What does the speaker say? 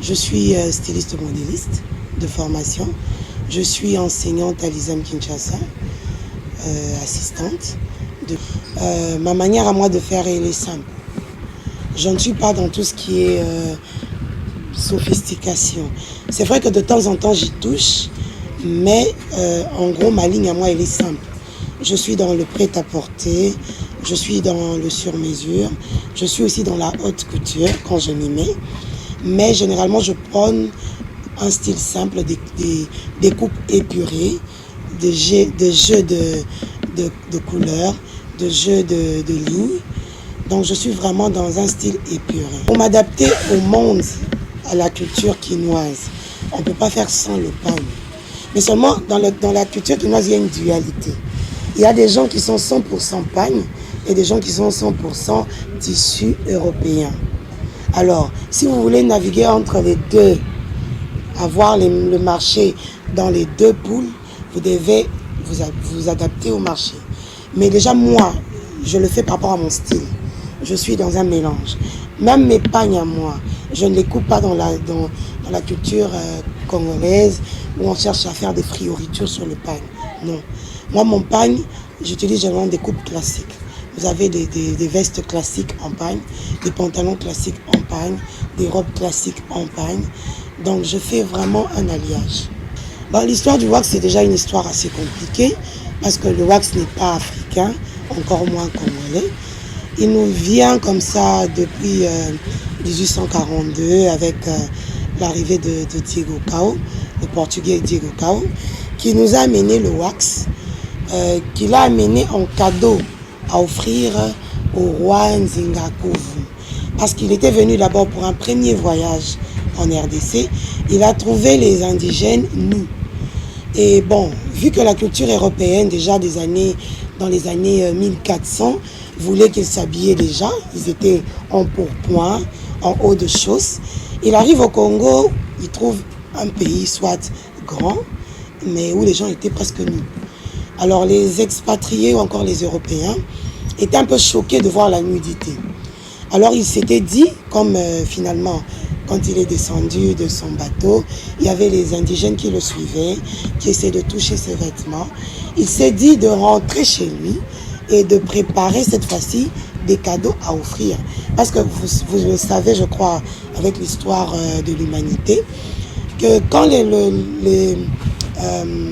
Je suis styliste modéliste de formation. Je suis enseignante à l'ISAM Kinshasa, assistante. Ma manière à moi de faire, elle est simple. Je ne suis pas dans tout ce qui est sophistication. C'est vrai que de temps en temps, j'y touche, mais en gros, ma ligne à moi, elle est simple. Je suis dans le prêt-à-porter, je suis dans le sur-mesure, je suis aussi dans la haute couture quand je m'y mets. Mais généralement, je prône un style simple, des coupes épurées, des jeux de couleurs, de jeux de lignes. Donc, je suis vraiment dans un style épuré. Pour m'adapter au monde, à la culture quinoise, on ne peut pas faire sans le pagne. Mais seulement, dans la culture quinoise, il y a une dualité. Il y a des gens qui sont 100% pagne et des gens qui sont 100% tissus européens. Alors, si vous voulez naviguer entre les deux, avoir le marché dans les deux poules, vous devez vous adapter au marché. Mais déjà, moi, je le fais par rapport à mon style. Je suis dans un mélange. Même mes pagnes à moi, je ne les coupe pas dans la culture congolaise où on cherche à faire des frioritures sur le pagne. Non. Moi, mon pagne, j'utilise généralement des coupes classiques. Vous avez des vestes classiques en pagne, des pantalons classiques en pagne, des robes classiques en pagne. Donc, je fais vraiment un alliage. Bon, l'histoire du wax, c'est déjà une histoire assez compliquée parce que le wax n'est pas africain, encore moins congolais. Il nous vient comme ça depuis 1842 avec l'arrivée de Diego Cao, le portugais Diego Cao, qui nous a amené le wax, qu'il a amené en cadeau à offrir au roi Nzingakovu. Parce qu'il était venu d'abord pour un premier voyage en RDC, il a trouvé les indigènes nus. Et bon, vu que la culture européenne, déjà dans les années 1400, voulait qu'ils s'habillaient déjà, ils étaient en pourpoint, en haut de chausses. Il arrive au Congo, il trouve un pays soit grand, mais où les gens étaient presque nus. Alors les expatriés ou encore les Européens étaient un peu choqués de voir la nudité. Alors il s'était dit, comme finalement, quand il est descendu de son bateau, il y avait les indigènes qui le suivaient, qui essayaient de toucher ses vêtements. Il s'est dit de rentrer chez lui et de préparer cette fois-ci des cadeaux à offrir. Parce que vous le savez, je crois, avec l'histoire de l'humanité, que quand